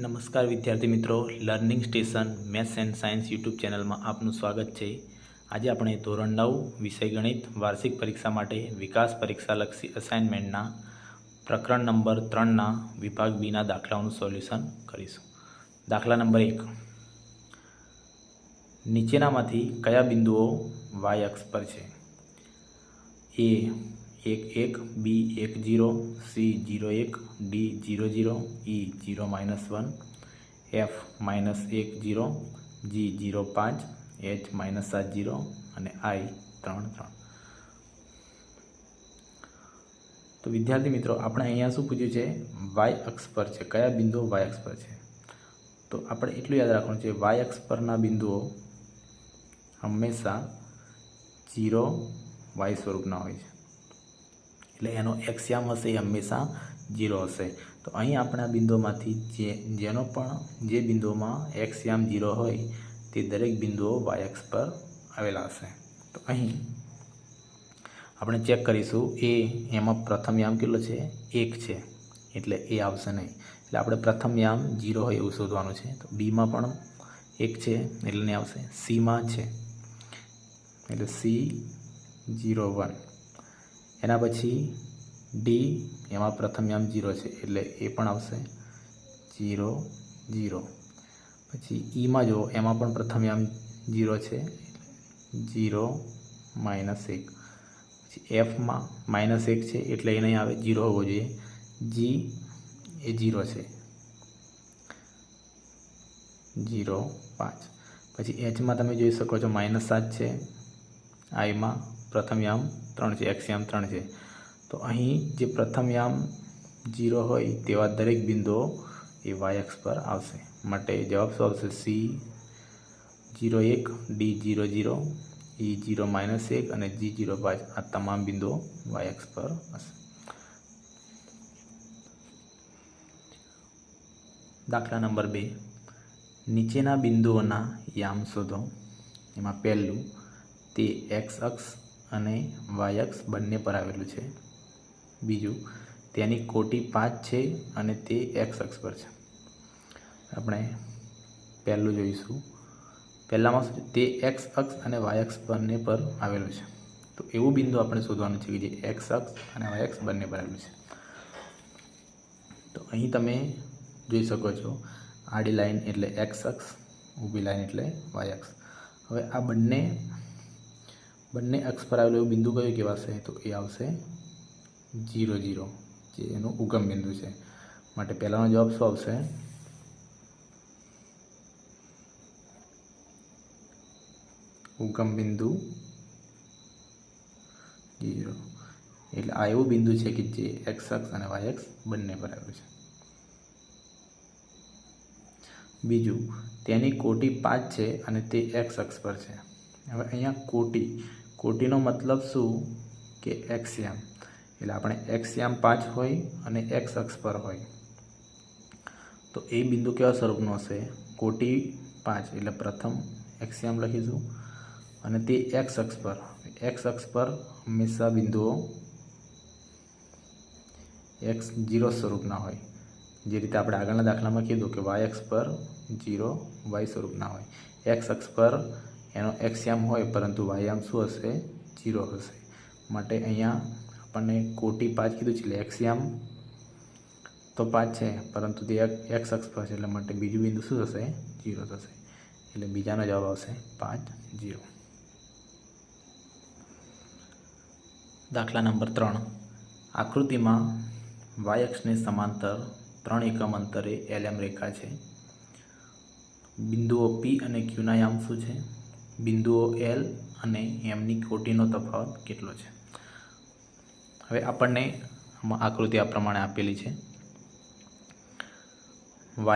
નમસ્કાર વિદ્યાર્થી મિત્રો, learning station maths and science YouTube ચેનલમાં આપનું સ્વાગત છે. આજે આપણે ધોરણ 9 વિષય ગણિત વાર્ષિક પરીક્ષા માટે વિકાસ પરીક્ષાલક્ષી અસાઇનમેન્ટના પ્રકરણ નંબર 3ના વિભાગ બીના દાખલાઓનું સોલ્યુશન કરીશું. દાખલા નંબર 1. નીચેનામાંથી કયા બિંદુઓ y અક્ષ પર છે? A 1 1, B 1 0, C 0 1, D 0 0, E 0 -1, F -1 0, G 0 5, H -7 0 અને I 3 3. તો વિદ્યાર્થી મિત્રો, આપણે અહીંયા શું પૂછ્યું છે? y અક્ષ પર છે. કયા બિંદુઓ y અક્ષ પર છે? તો આપણે એટલું યાદ રાખવાનું છે, y અક્ષ પરના બિંદુઓ હંમેશા 0 y સ્વરૂપના હોય છે. એટલે એનો એક્સયામ હશે એ હંમેશા 0 હશે. તો અહીં આપણે આ બિંદુઓમાંથી જે બિંદુઓમાં એક્સયામ 0 હોય તે દરેક બિંદુઓ y અક્ષ પર આવેલા હશે. તો અહીં આપણે ચેક કરીશું. એમાં પ્રથમ યામ કેટલો છે? 1 છે, એટલે એ આવશે નહીં. એટલે આપણે પ્રથમ યામ 0 હોય એવું શોધવાનું છે. તો બીમાં પણ 1 છે એટલે નહીં આવશે. સીમાં છે એટલે C 0 1. એના પછી ડી, એમાં પ્રથમ યામ 0 છે એટલે એ પણ આવશે 0 0. પછી ઈમાં જો, એમાં પણ પ્રથમ યામ 0 છે, 0 -1. પછી એફમાં -1 છે એટલે એ નહીં આવે, 0 હોવો જોઈએ. જી એ 0 છે, 0 5. પછી એચમાં તમે જોઈ શકો છો -7 છે. આઈમાં પ્રથમ યામ 3 છે, એક્સ યામ 3 છે. તો અહીં જે પ્રથમ યામ 0 હોય તેવા દરેક બિંદુઓ એ y અક્ષ પર આવશે. માટે જવાબ શું આવશે? C 0 1, D 0 0, E 0 -1 અને G 0 5. આ તમામ બિંદુઓ y અક્ષ પર હશે. દાખલા નંબર 2. નીચેના બિંદુઓના યામ શોધો. એમાં પહેલું, તે x અક્ષ અને y અક્ષ બંને પર આવેલું છે. બીજું, તેની કોટી 5 છે અને તે x અક્ષ પર છે. આપણે પહેલું જોઈશું. પહેલામાં તે x અક્ષ અને y અક્ષ બંને પર આવેલું છે. તો એવું બિંદુ આપણે શોધવાનું છે કે જે x અક્ષ અને y અક્ષ બંને પર આવેલું છે. તો અહીં તમે જોઈ શકો છો, આડી લાઈન એટલે x અક્ષ, ઊભી લાઈન એટલે y અક્ષ. હવે આ બંને અક્ષ પર આવેલું એવું બિંદુ કયું કહેવાશે? તો એ આવશે 0 0, જે એનું ઉગમ બિંદુ છે. માટે પહેલાનો જવાબ શું આવશે? ઉગમ બિંદુ 0. એટલે આ એવું બિંદુ છે કે જે x અક્ષ અને y અક્ષ બંને પર આવેલું છે. બીજું, તેની કોટી 5 છે અને તે x અક્ષ પર છે. હવે અહીંયા કોટીનો મતલબ શું? કે એક્સયામ. એટલે આપણે એક્સયામ 5 હોય અને x અક્ષ પર હોય તો એ બિંદુ કેવા સ્વરૂપનો હશે? કોટી 5 એટલે પ્રથમ એક્સયામ લખીશું અને તે x અક્ષ પર હંમેશા બિંદુઓ x0 સ્વરૂપના હોય. જે રીતે આપણે આગળના દાખલામાં કીધું કે y અક્ષ પર 0 y સ્વરૂપના હોય. x અક્ષ પર એનો એક્સયામ હોય પરંતુ yયામ શું હશે? 0 હશે. માટે અહીંયા આપણને કોટી 5 કીધું છે એટલે એક્સયામ તો 5 છે પરંતુ તે x અક્ષ પર છે, એટલે માટે બીજું બિંદુ શું થશે? 0 થશે. એટલે બીજાનો જવાબ આવશે 5 0. દાખલા નંબર 3. આકૃતિમાં y અક્ષને સમાંતર 3 એકમ અંતરે LM રેખા છે. બિંદુઓ P અને Qના યામ શું છે? બિંદુઓ L અને Mની કોટીનો તફાવત કેટલો છે? હવે આપણને આકૃતિ આ પ્રમાણે આપેલી છે.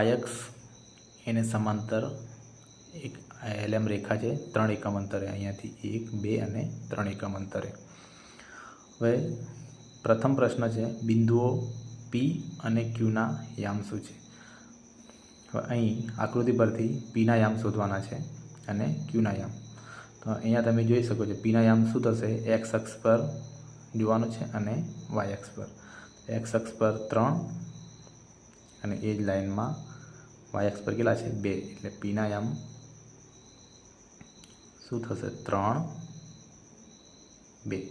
y અક્ષ એને સમાંતર એક LM રેખા છે 3 એકમ અંતરે. અહીંયાથી 1 2 અને 3 એકમ અંતરે. હવે પ્રથમ પ્રશ્ન છે, બિંદુઓ P અને Qના યામ શું છે? હવે અહીં આકૃતિ પરથી Pના યામ શોધવાના છે અને Qના યામ. તો અહીંયા તમે જોઈ શકો છો, Pના યામ શું થશે? x અક્ષ પર જોવાનું છે અને y અક્ષ પર. x અક્ષ પર 3 અને એ જ લાઈનમાં વાય અક્ષ પર કેટલા છે 2, એટલે પીના યામ શું થશે 3, 2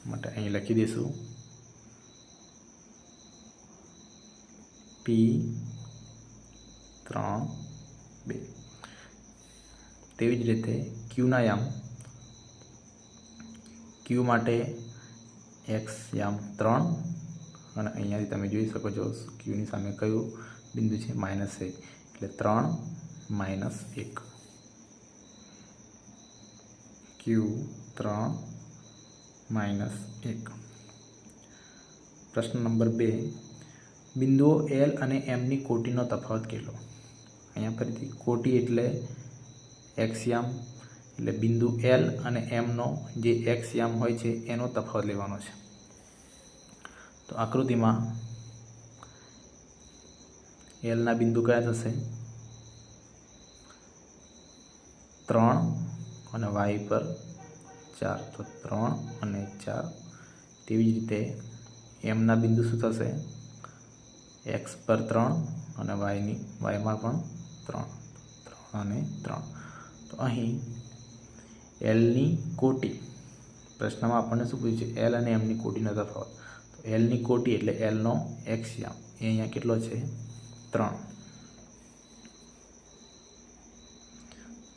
માટે અહીં લખી દઈશું પી 3, 2. તેવી જ રીતે ક્યુના યામ ક્યુ માટે એક્સ યામ 3 અને અહીંયાથી તમે જોઈ શકો છો ક્યુની સામે કયું બિંદુ છે -1 એટલે 3, -1 ક્યુ 3, -1. પ્રશ્ન નંબર 2, બિંદુઓ એલ અને એમની કોટીનો તફાવત કેટલો? અહીંયા ફરીથી કોટી એટલે એક્સ યામ, એટલે બિંદુ એલ અને એમનો જે એક્સ યામ હોય છે એનો તફાવત લેવાનો છે. તો આકૃતિમાં એલના બિંદુ કયા થશે 3 અને વાય પર 4, તો 3 અને 4. તેવી જ રીતે એમના બિંદુ શું થશે એક્સ પર 3 અને વાયમાં પણ 3 અને 3. તો અહીં એલની કોટી, પ્રશ્નમાં આપણને શું પૂછ્યું છે એલ અને એમની કોટીનો તફાવત. તો એલની કોટી એટલે એલનો એક્સ યામ એ અહીંયા કેટલો છે 3.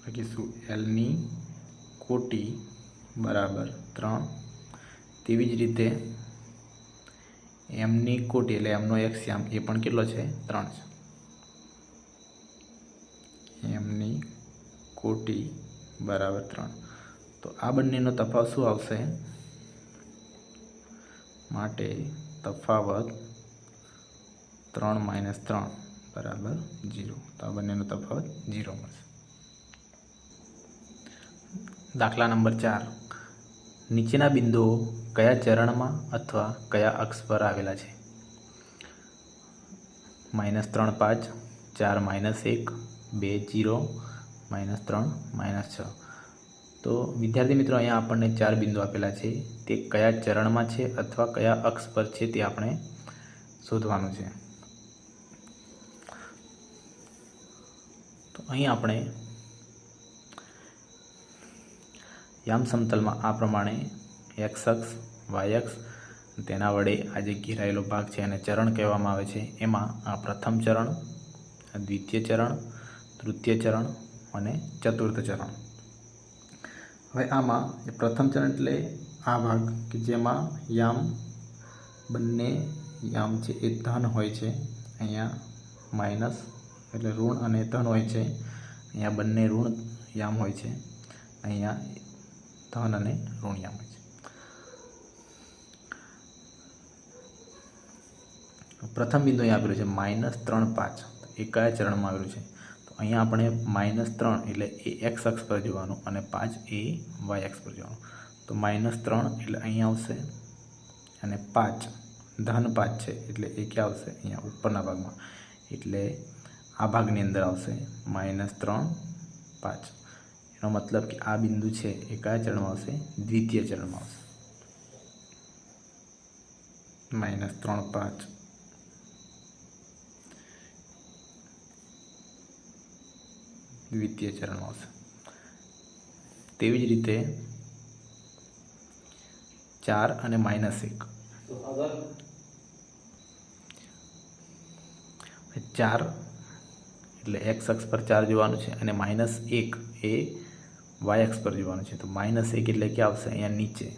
લખીશું એલની કોટી બરાબર 3. તેવી જ રીતે એમની કોટી એટલે એમનો એક્સ યામ એ પણ કેટલો છે 3 છે. એમની કોટી બરાબર 3. તો આ બંનેનો તફાવત શું આવશે? માટે તફાવત 3 - 3 બરાબર 0. તો આ બંનેનો તફાવત 0 મળશે. દાખલા નંબર 4, નીચેના બિંદુઓ કયા ચરણમાં અથવા કયા અક્ષ પર આવેલા છે? -3, 5, 4, -1, 2, 0, -3, -6. તો વિદ્યાર્થી મિત્રો અહીંયા આપણને 4 બિંદુ આપેલા છે. તે કયા ચરણમાં છે અથવા કયા અક્ષ પર છે તે આપણે શોધવાનું છે. તો અહીં આપણે યામ સમતલમાં આ પ્રમાણે એક્સ અક્ષ, વાય અક્ષ, તેના વડે આ જે ઘેરાયેલો ભાગ છે એને ચરણ કહેવામાં આવે છે. એમાં આ પ્રથમ ચરણ, દ્વિતીય ચરણ, તૃતીય ચરણ અને ચતુર્થ ચરણ. હવે આમાં પ્રથમ ચરણ એટલે આ ભાગ કે જેમાં યામ બંને યામ છે એ ધન હોય છે. અહીંયા માઇનસ એટલે ઋણ અને ધન હોય છે. અહીંયા બંને ઋણ યામ હોય છે. અહીંયા ધન અને ઋણ યામ હોય છે. પ્રથમ બિંદુ અહીંયા આપેલું છે -3, 5. એ કયા ચરણમાં આવેલું છે? તો અહીંયા આપણે -3 એટલે એ એક્સ અક્ષ પર જોવાનું અને 5 એ વાય અક્ષ પર જોવાનું. તો -3 એટલે અહીંયા આવશે અને 5 ધન 5 છે એટલે એ ક્યાં આવશે? અહીંયા ઉપરના ભાગમાં. એટલે આ ભાગની અંદર આવશે -3, 5. એનો મતલબ કે આ બિંદુ છે એ કયા ચરણમાં આવશે? દ્વિતીય ચરણમાં આવશે. -3, 5 દ્વિતીય ચરણમાં આવશે. તેવી જ રીતે 4 અને -1, 4 એટલે એક્સ અક્ષ પર 4 જોવાનું છે અને -1 એ વાય અક્ષ પર જોવાનું છે. તો -1 એટલે ક્યાં આવશે? અહીંયા નીચે,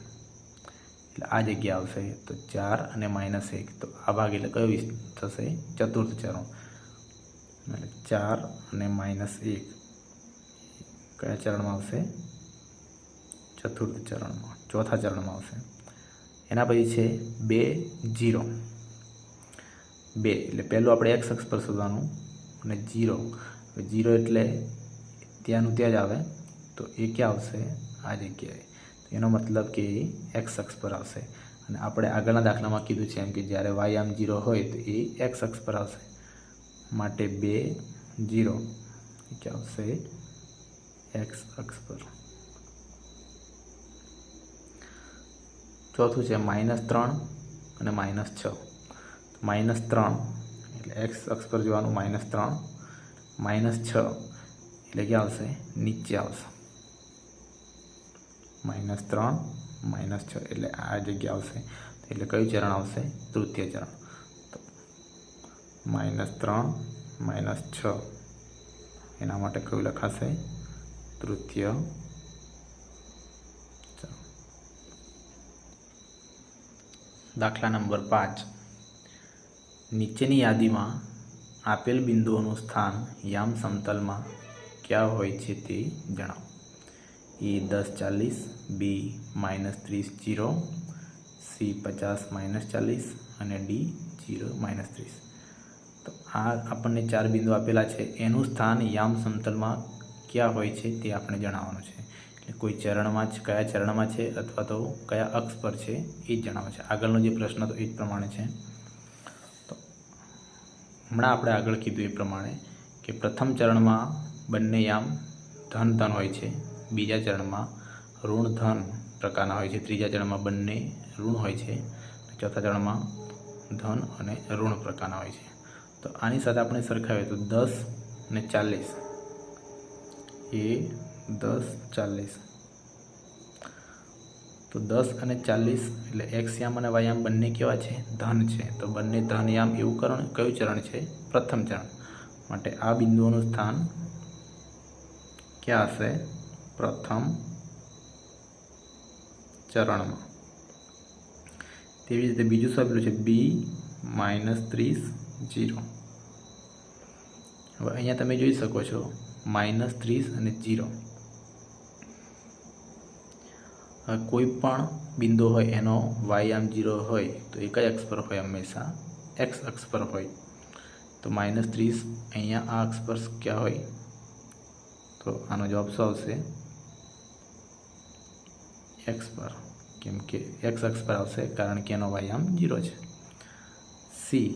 એટલે આ જગ્યા આવશે. તો 4 અને -1, તો આ ભાગ એટલે કયો થશે? ચતુર્થ ચરણ. એટલે 4 અને -1 કયા ચરણમાં આવશે? ચતુર્થ ચરણમાં, ચોથા ચરણમાં આવશે. એના પછી છે 2, 0. 2 એટલે પહેલું આપણે એક્સ અક્ષ પર શોધવાનું અને 0 એટલે ત્યાંનું ત્યાં જ આવે. તો એ ક્યાં આવશે? આ જગ્યાએ. એનો મતલબ કે એ એક્સ અક્ષ પર આવશે. અને આપણે આગળના દાખલામાં કીધું છે એમ કે જ્યારે વાય આમ 0 હોય તો એ એક્સ અક્ષ પર આવશે. માટે 2, 0 એ ક્યાં આવશે? એક્સ અક્ષ પર. ચોથું છે -3 અને -6. -3 એટલે એક્સ અક્ષ પર જોવાનું -3 -6 એટલે ક્યાં આવશે? નીચે આવશે. -3 -6 એટલે આ જગ્યા આવશે. એટલે કયું ચરણ આવશે? તૃતીય ચરણ. તો -3 -6 એના માટે કયું લખાશે? તૃતીય ચરણ. દાખલા નંબર 5. નીચેની યાદીમાં આપેલ બિંદુઓનું સ્થાન યામ સમતલમાં ક્યાં હોય છે તે જણાવો. એ 10 40, બી -30 0, સી 50 -40 અને ડી 0 -30. તો આ આપણને 4 બિંદુ આપેલા છે. એનું સ્થાન યામ સમતલમાં ક્યાં હોય છે તે આપણે જણાવવાનું છે. એટલે કોઈ ચરણમાં જ, કયા ચરણમાં છે અથવા તો કયા અક્ષ પર છે એ જ જણાવે છે. આગળનો જે પ્રશ્ન હતો એ જ પ્રમાણે છે. તો હમણાં આપણે આગળ કીધું એ પ્રમાણે કે પ્રથમ ચરણમાં બંને યામ ધન ધન હોય છે, બીજા ચરણમાં ઋણ ધન પ્રકારના હોય છે, ત્રીજા ચરણમાં બંને ઋણ હોય છે, ચોથા ચરણમાં ધન અને ઋણ પ્રકારના હોય છે. તો આની સાથે આપણે સરખાવીએ તો 10 અને 40, એ 10 40, તો 10 અને 40 એટલે એક્સ યામ અને વાય યામ બંને કેવા છે? ધન છે. તો બંને ધન યામ એવું કયું ચરણ છે? પ્રથમ ચરણ. માટે આ બિંદુઓનું સ્થાન ક્યાં હશે? પ્રથમ ચરણમાં. તેવી રીતે બીજું શું આપેલું છે? બી -30 0. હવે અહીંયા તમે જોઈ શકો છો -30 અને 0. કોઈ પણ બિંદુ હોય એનો વાય યામ 0 હોય તો એ કઈ અક્ષ પર હોય? હંમેશા એક્સ અક્ષ પર હોય. તો -30 અહીંયા આ અક્ષ પર ક્યાં હોય? તો આનો જવાબ શું આવશે? એક્સ પર. કેમ કે એક્સ અક્ષ પર આવશે કારણ કે એનો વાય યામ 0 છે. સી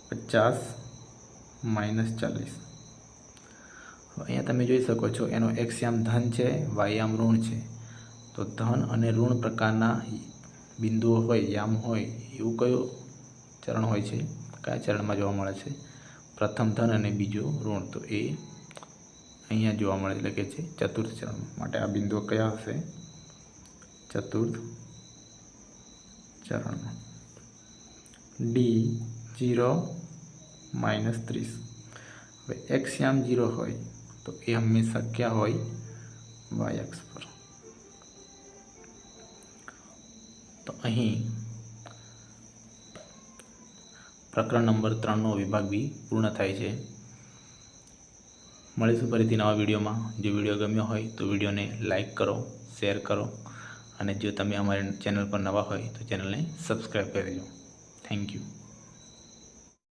50 -40. અહીંયા તમે જોઈ શકો છો એનો એક્સ યામ ધન છે, વાય યામ ઋણ છે. તો ધન અને ઋણ પ્રકારના બિંદુઓ હોય, યામ હોય, એવું કયું ચરણ હોય છે? કયા ચરણમાં જોવા મળે છે? પ્રથમ ધન અને બીજું ઋણ. તો એ અહીંયા જોવા મળે એટલે કે છે ચતુર્થ ચરણ. માટે આ બિંદુઓ કયા હશે? ચતુર્થ ચરણમાં. ડી 0 -30. હવે એક્સ યામ 0 હોય તો એ હંમેશા ક્યાં હોય? વાય અક્ષ પર. તો અહીં પ્રકરણ નંબર 3નો વિભાગ બી પૂર્ણ થાય છે. મળીશું ફરીથી નવા વિડીયોમાં. જો વિડીયો ગમ્યો હોય તો વિડીયોને લાઈક કરો, શેર કરો અને જો તમે અમારી ચેનલ પર નવા હોય તો ચેનલને સબસ્ક્રાઈબ કરી દેજો. Thank you.